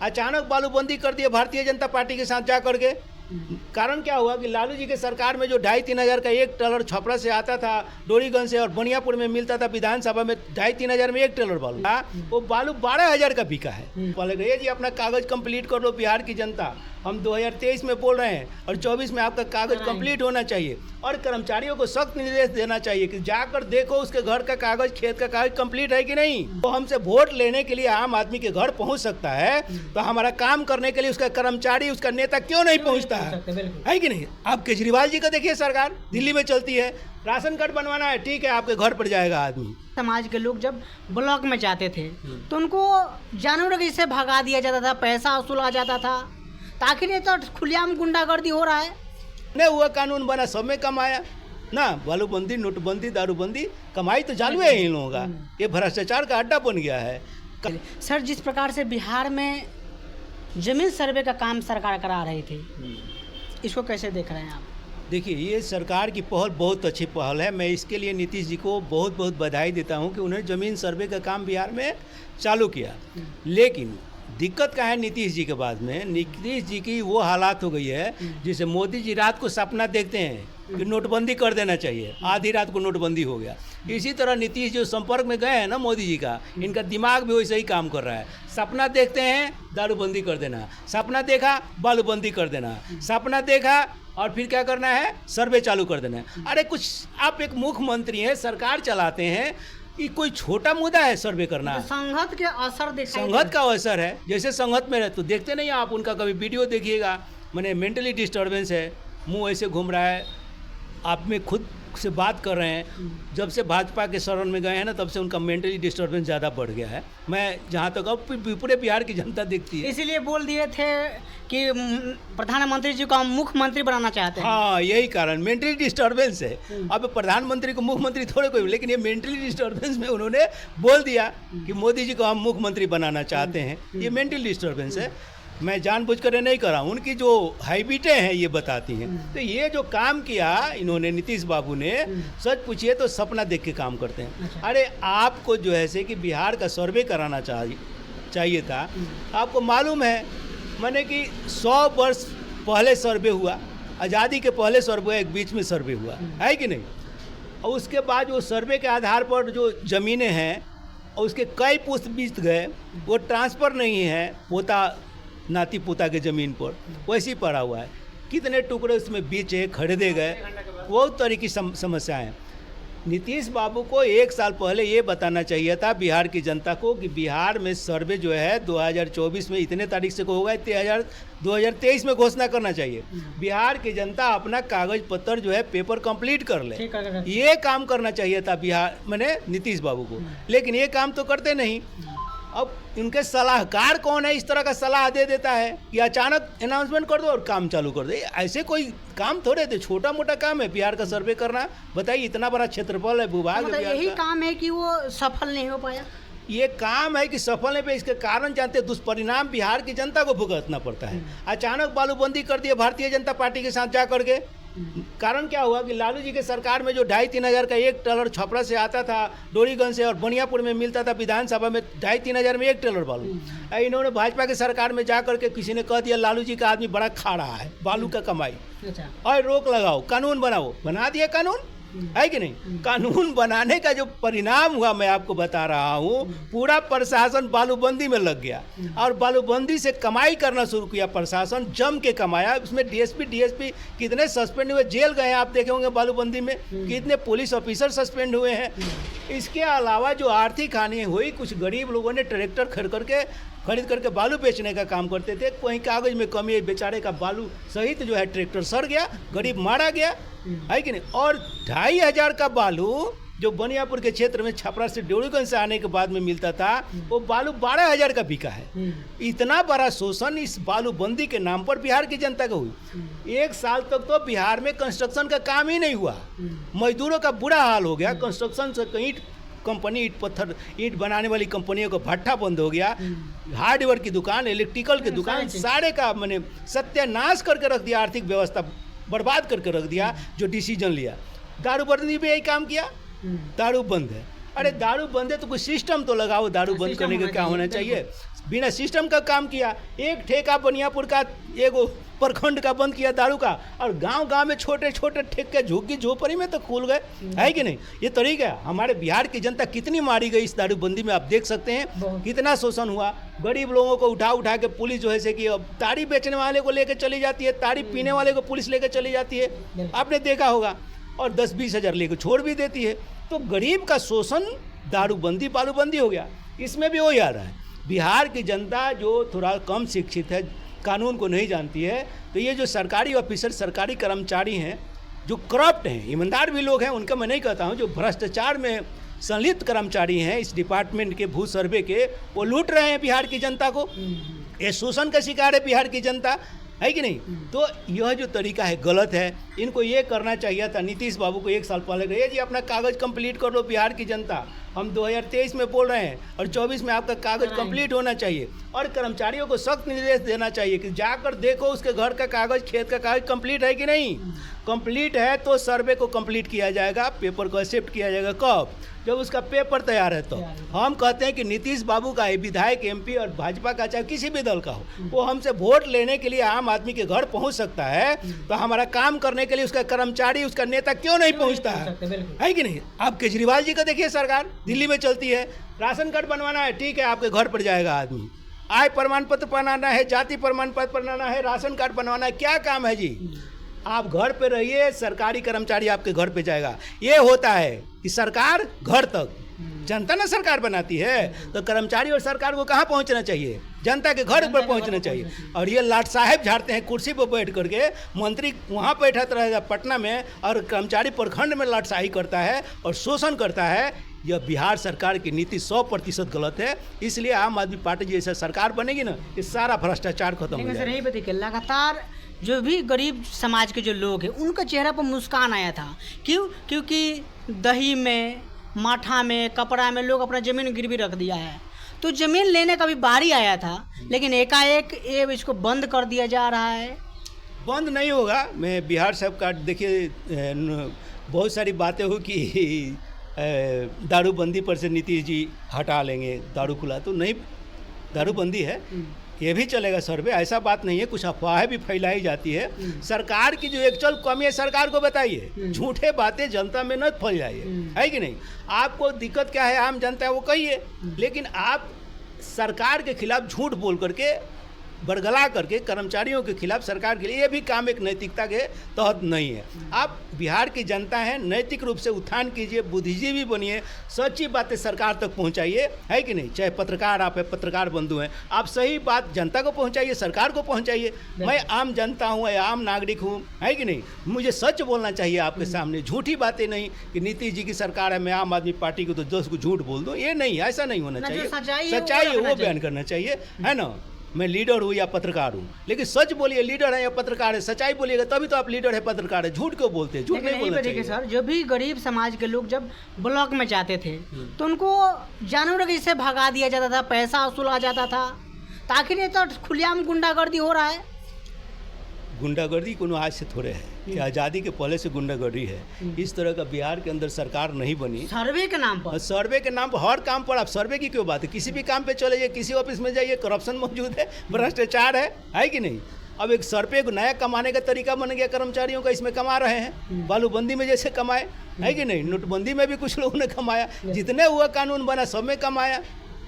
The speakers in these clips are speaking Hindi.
अचानक बालूबंदी कर दिया भारतीय जनता पार्टी के साथ जा करके। कारण क्या हुआ कि लालू जी के सरकार में जो 2,500-3 हज़ार का एक टेलर छपरा से आता था, डोरीगंज से और बनियापुर में मिलता था, विधानसभा में 2,500-3 हज़ार में एक टेलर बालू था, वो बालू 12,000 का बिका है। बोले गए जी अपना कागज कंप्लीट कर लो बिहार की जनता, हम 2023 में बोल रहे हैं और 24 में आपका कागज कंप्लीट होना चाहिए और कर्मचारियों को सख्त निर्देश देना चाहिए कि जाकर देखो उसके घर का कागज, खेत का कागज कंप्लीट है कि नहीं। वो हमसे वोट लेने के लिए आम आदमी के घर पहुंच सकता है, तो हमारा काम करने के लिए उसका कर्मचारी, उसका नेता क्यों नहीं पहुंचता है कि नहीं। आप केजरीवाल जी को देखिए, सरकार दिल्ली में चलती है, राशन कार्ड बनवाना है, ठीक है, आपके घर पर जाएगा आदमी। समाज के लोग जब ब्लॉक में जाते थे तो उनको जानवरों के जैसे भगा दिया जाता था, पैसा वसूला जाता था, ताकि नहीं तो खुलेआम गुंडागर्दी हो रहा है। नहीं हुआ, कानून बना, सब में कमाया ना, बालूबंदी, नोटबंदी, दारूबंदी, कमाई तो चालू है इन लोगों का। ये भ्रष्टाचार का अड्डा बन गया है। सर, जिस प्रकार से बिहार में जमीन सर्वे का काम सरकार करा रही थी, इसको कैसे देख रहे हैं आप? देखिए, ये सरकार की पहल बहुत अच्छी पहल है। मैं इसके लिए नीतीश जी को बहुत बहुत बधाई देता हूँ कि उन्होंने ज़मीन सर्वे का काम बिहार में चालू किया। लेकिन दिक्कत क्या है नीतीश जी के बाद में, नीतीश जी की वो हालात हो गई है जिसे मोदी जी रात को सपना देखते हैं कि नोटबंदी कर देना चाहिए, आधी रात को नोटबंदी हो गया। इसी तरह नीतीश जो संपर्क में गए हैं ना मोदी जी का, इनका दिमाग भी वैसे ही काम कर रहा है। सपना देखते हैं, दारूबंदी कर देना, सपना देखा, बालूबंदी कर देना, सपना देखा और फिर क्या करना है, सर्वे चालू कर देना है। अरे कुछ, आप एक मुख्यमंत्री हैं, सरकार चलाते हैं, ये कोई छोटा मुद्दा है सर्वे करना? संघत के असर दिखाई, संघत का असर है। जैसे संघत में तो देखते नहीं आप, उनका कभी वीडियो देखिएगा, मैंने मेंटली डिस्टर्बेंस है, मुंह ऐसे घूम रहा है, आप में खुद से बात कर रहे हैं। जब से भाजपा के शरण में गए हैं ना, तब से उनका मेंटली डिस्टर्बेंस ज़्यादा बढ़ गया है। मैं जहाँ तक अब पूरे बिहार की जनता देखती है, इसीलिए बोल दिए थे कि प्रधानमंत्री जी को हम मुख्यमंत्री बनाना चाहते हैं। हाँ, यही कारण, मेंटली डिस्टर्बेंस है। अब प्रधानमंत्री को मुख्यमंत्री थोड़े कोई, लेकिन ये मेंटली डिस्टर्बेंस में उन्होंने बोल दिया कि मोदी जी को हम मुख्यमंत्री बनाना चाहते हैं। ये मेंटल डिस्टर्बेंस है, मैं जानबूझकर नहीं कर रहा हूँ, उनकी जो हैबिटें हैं ये बताती हैं। तो ये जो काम किया इन्होंने, नीतीश बाबू ने, सच पूछिए तो सपना देख के काम करते हैं। अरे आपको जो है से कि बिहार का सर्वे कराना चाहिए था, आपको मालूम है मैंने कि 100 वर्ष पहले सर्वे हुआ, आज़ादी के पहले सर्वे हुआ, एक बीच में सर्वे हुआ है कि नहीं। और उसके बाद वो सर्वे के आधार पर जो ज़मीनें हैं और उसके कई पुश्त बीत गए, वो ट्रांसफ़र नहीं है पोता नाती पोता के ज़मीन पर, वैसे ही पड़ा हुआ है। कितने टुकड़े उसमें बीचे, खरीदे गए, बहुत तरह की समस्याएं। नीतीश बाबू को 1 साल पहले ये बताना चाहिए था बिहार की जनता को कि बिहार में सर्वे जो है 2024 में इतने तारीख से होगा, 2023 में घोषणा करना चाहिए। बिहार की जनता अपना कागज पत्र जो है पेपर कंप्लीट कर ले, ये काम करना चाहिए था बिहार मैंने नीतीश बाबू को। लेकिन ये काम तो करते नहीं। अब इनके सलाहकार कौन है, इस तरह का सलाह दे देता है कि अचानक अनाउंसमेंट कर दो और काम चालू कर दे। ऐसे कोई काम थोड़े थे, छोटा मोटा काम है बिहार का सर्वे करना। बताइए, इतना बड़ा क्षेत्रफल है, भूभाग है, यही काम है कि वो सफल नहीं हो पाया। ये काम है कि सफल नहीं पे, इसके कारण जानते, दुष्परिणाम बिहार की जनता को भुगतना पड़ता है। अचानक बालूबंदी कर दिया भारतीय जनता पार्टी के साथ जा करके। कारण क्या हुआ कि लालू जी के सरकार में जो 2,500-3 हज़ार का एक टेलर छपरा से आता था, डोरीगंज से और बनियापुर में मिलता था, विधानसभा में 2,500-3 हज़ार में एक टेलर बालू। इन्होंने भाजपा के सरकार में जा करके किसी ने कह दिया लालू जी का आदमी बड़ा खा रहा है बालू का कमाई, और रोक लगाओ, कानून बनाओ, बना दिया कानून है कि नहीं। कानून बनाने का जो परिणाम हुआ मैं आपको बता रहा हूँ, पूरा प्रशासन बालूबंदी में लग गया और बालूबंदी से कमाई करना शुरू किया। प्रशासन जम के कमाया, उसमें डीएसपी कितने सस्पेंड हुए, जेल गए आप देखे होंगे बालूबंदी में, कितने पुलिस ऑफिसर सस्पेंड हुए हैं। इसके अलावा जो आर्थिक हानि हुई, कुछ गरीब लोगों ने ट्रैक्टर खरीद करके बालू बेचने का काम करते थे, कहीं कागज में कमी है, बेचारे का बालू सहित जो है ट्रैक्टर सड़ गया, गरीब मारा गया है कि नहीं। और 2,500 का बालू जो बनियापुर के क्षेत्र में छपरा से डोरीगंज से आने के बाद में मिलता था, वो बालू 12,000 का बिका है। इतना बड़ा शोषण इस बालूबंदी के नाम पर बिहार की जनता को हुई। 1 साल तक तो बिहार में कंस्ट्रक्शन का काम ही नहीं हुआ, मजदूरों का बुरा हाल हो गया। कंस्ट्रक्शन से कहीं कंपनी ईंट बनाने वाली कंपनियों का भट्ठा बंद हो गया, हार्डवेयर की दुकान, इलेक्ट्रिकल की दुकान, सारे का मैंने सत्यानाश करके रख दिया, आर्थिक व्यवस्था बर्बाद करके रख दिया। जो डिसीजन लिया, दारूबंदी भी यही काम किया, दारू बंद है। अरे दारू बंद है तो कोई सिस्टम तो लगाओ, दारू बंद करने का क्या होना चाहिए। बिना सिस्टम का काम किया। एक ठेका बनियापुर का एगो प्रखंड का बंद किया दारू का, और गांव-गांव में छोटे छोटे ठेके झुग्गी झोपड़ी में तो खुल गए, है कि नहीं? ये तरीका है। हमारे बिहार की जनता कितनी मारी गई इस दारूबंदी में, आप देख सकते हैं कितना शोषण हुआ। गरीब लोगों को उठा उठा के पुलिस जो है से कि अब ताड़ी बेचने वाले को लेकर चली जाती है, ताड़ी पीने वाले को पुलिस लेकर चली जाती है, आपने देखा होगा, और 10-20 हज़ार लेकर छोड़ भी देती है। तो गरीब का शोषण दारूबंदी बालूबंदी हो गया। इसमें भी वही आ रहा है। बिहार की जनता जो थोड़ा कम शिक्षित है, कानून को नहीं जानती है, तो ये जो सरकारी ऑफिसर, सरकारी कर्मचारी हैं जो करप्ट हैं, ईमानदार भी लोग हैं, उनका मैं नहीं कहता हूँ, जो भ्रष्टाचार में संलिप्त कर्मचारी हैं इस डिपार्टमेंट के, भू सर्वे के, वो लूट रहे हैं बिहार की जनता को। ये शोषण का शिकार है बिहार की जनता, है कि नहीं? तो यह जो तरीका है गलत है। इनको ये करना चाहिए था नीतीश बाबू को 1 साल पहले, ये जी अपना कागज़ कंप्लीट कर लो बिहार की जनता, हम 2023 में बोल रहे हैं और 24 में आपका कागज़ कंप्लीट होना चाहिए। और कर्मचारियों को सख्त निर्देश देना चाहिए कि जाकर देखो उसके घर का कागज़, खेत का कागज़ कंप्लीट है कि नहीं। कंप्लीट है तो सर्वे को कंप्लीट किया जाएगा, पेपर को एक्सेप्ट किया जाएगा। कब? जब उसका पेपर तैयार है। तो हम कहते हैं कि नीतीश बाबू का विधायक, एमपी और भाजपा का, चाहे किसी भी दल का हो, वो हमसे वोट लेने के लिए आम आदमी के घर पहुंच सकता है, तो हमारा काम करने के लिए उसका कर्मचारी, उसका नेता क्यों नहीं पहुंचता है कि नहीं? आप केजरीवाल जी का देखिए, सरकार दिल्ली में चलती है, राशन कार्ड बनवाना है, ठीक है, आपके घर पर जाएगा आदमी। आय प्रमाण पत्र बनाना है, जाति प्रमाण पत्र बनाना है, राशन कार्ड बनवाना है, क्या काम है जी? आप घर पे रहिए, सरकारी कर्मचारी आपके घर पे जाएगा। ये होता है कि सरकार घर तक, जनता ना सरकार बनाती है, तो कर्मचारी और सरकार को कहाँ पहुँचना चाहिए? जनता के घर पर पहुँचना चाहिए। और ये लाट साहब झाड़ते हैं कुर्सी पर बैठ करके, मंत्री वहाँ बैठा रहेगा पटना में, और कर्मचारी प्रखंड में लाटशाही करता है और शोषण करता है। यह बिहार सरकार की नीति 100% गलत है। इसलिए आम आदमी पार्टी जैसे सरकार बनेगी ना, ये सारा भ्रष्टाचार खत्म हो जाएगा। नहीं बताइए, लगातार जो भी गरीब समाज के जो लोग हैं उनका चेहरा पर मुस्कान आया था। क्यों? क्योंकि दही में, माठा में, कपड़ा में लोग अपना ज़मीन गिरवी रख दिया है, तो ज़मीन लेने का भी बारी आया था, लेकिन एकाएक ये इसको बंद कर दिया जा रहा है। बंद नहीं होगा। मैं बिहार साहब का देखिए, बहुत सारी बातें हो कि दारूबंदी पर से नीतीश जी हटा लेंगे, दारू खुला तो नहीं, दारूबंदी है, ये भी चलेगा सर्वे, ऐसा बात नहीं है। कुछ अफवाहें भी फैलाई जाती है। सरकार की जो एक्चुअल कमी है सरकार को बताइए, झूठे बातें जनता में न फैलाइए, है कि नहीं? आपको दिक्कत क्या है, आम जनता है वो कहिए, लेकिन आप सरकार के खिलाफ झूठ बोल करके, बरगला करके कर्मचारियों के खिलाफ सरकार के लिए, ये भी काम एक नैतिकता के तहत नहीं है। आप बिहार की जनता हैं, नैतिक रूप से उत्थान कीजिए, बुद्धिजीवी बनिए, सच्ची बातें सरकार तक पहुंचाइए, है कि नहीं? चाहे पत्रकार आप है, पत्रकार बंधु हैं, आप सही बात जनता को पहुंचाइए, सरकार को पहुंचाइए। मैं आम जनता हूँ, आम नागरिक हूँ, है कि नहीं? मुझे सच बोलना चाहिए आपके सामने, झूठी बातें नहीं कि नीतीश जी की सरकार है, मैं आम आदमी पार्टी को तो 10 को झूठ बोल दूँ, ये नहीं, ऐसा नहीं होना चाहिए। सच्चाई है वो बयान करना चाहिए, है ना? मैं लीडर हूँ या पत्रकार हूँ, लेकिन सच बोलिए, लीडर है या पत्रकार है, सच्चाई बोलिएगा तभी तो आप लीडर है, पत्रकार है। झूठ क्यों बोलते हैं? झूठ नहीं बोलना चाहिए। सर, जो भी गरीब समाज के लोग जब ब्लॉक में जाते थे तो उनको जानवर जैसे भगा दिया जाता था, पैसा वसूला जाता था, तो आखिर ये तो खुलेआम गुंडागर्दी हो रहा है। गुंडागर्दी कोनो आज से थोड़े है कि आज़ादी के पहले से गुंडागर्दी है। इस तरह का बिहार के अंदर सरकार नहीं बनी। सर्वे के नाम पर, सर्वे के नाम पर, हर काम पर आप सर्वे की क्यों बात है? किसी भी काम पे चले जाइए, किसी ऑफिस में जाइए, करप्शन मौजूद है, भ्रष्टाचार है कि नहीं? अब एक सर्वे को नया कमाने का तरीका बन गया कर्मचारियों का, इसमें कमा रहे हैं। बालूबंदी में जैसे कमाए, है कि नहीं? नोटबंदी में भी कुछ लोगों ने कमाया, जितने हुआ कानून बना सब में कमाया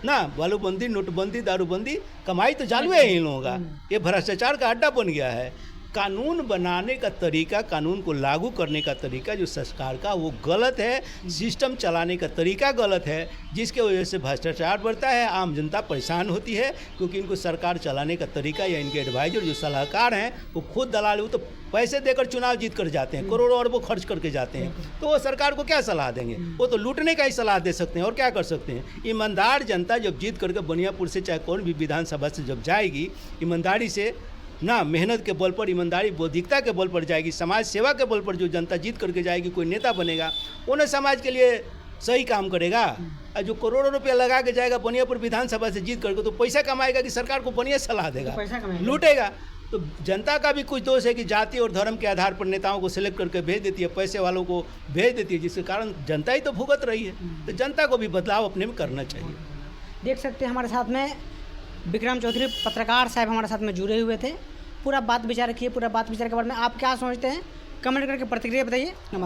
ना। बालूबंदी, नोटबंदी, दारूबंदी, कमाई तो चालू है इन लोगों का। ये भ्रष्टाचार का अड्डा बन गया है। कानून बनाने का तरीका, कानून को लागू करने का तरीका जो सरकार का, वो गलत है। सिस्टम चलाने का तरीका गलत है, जिसके वजह से भ्रष्टाचार बढ़ता है, आम जनता परेशान होती है, क्योंकि इनको सरकार चलाने का तरीका या इनके एडवाइजर जो सलाहकार हैं वो खुद दलाल, वो तो पैसे देकर चुनाव जीत कर जाते हैं, करोड़ों अरबों खर्च करके जाते हैं, तो वो सरकार को क्या सलाह देंगे? वो तो लूटने का ही सलाह दे सकते हैं, और क्या कर सकते हैं? ईमानदार जनता जब जीत करके बनियापुर से चाहे कौन भी विधानसभा से जब जाएगी, ईमानदारी से ना, मेहनत के बल पर, ईमानदारी, बौद्धिकता के बल पर जाएगी, समाज सेवा के बल पर जो जनता जीत करके जाएगी, कोई नेता बनेगा, वो न समाज के लिए सही काम करेगा। और जो करोड़ों रुपया लगा के जाएगा बनियापुर विधानसभा से जीत करके, तो पैसा कमाएगा कि सरकार को बढ़िया सलाह देगा? लूटेगा। तो जनता का भी कुछ दोष है कि जाति और धर्म के आधार पर नेताओं को सिलेक्ट करके भेज देती है, पैसे वालों को भेज देती है, जिसके कारण जनता ही तो भुगत रही है। तो जनता को भी बदलाव अपने में करना चाहिए। देख सकते हैं हमारे साथ में विक्रम चौधरी पत्रकार साहब हमारे साथ में जुड़े हुए थे। पूरा बात विचार किए, पूरा बात विचार के बारे में आप क्या सोचते हैं कमेंट करके प्रतिक्रिया बताइए। नमस्कार।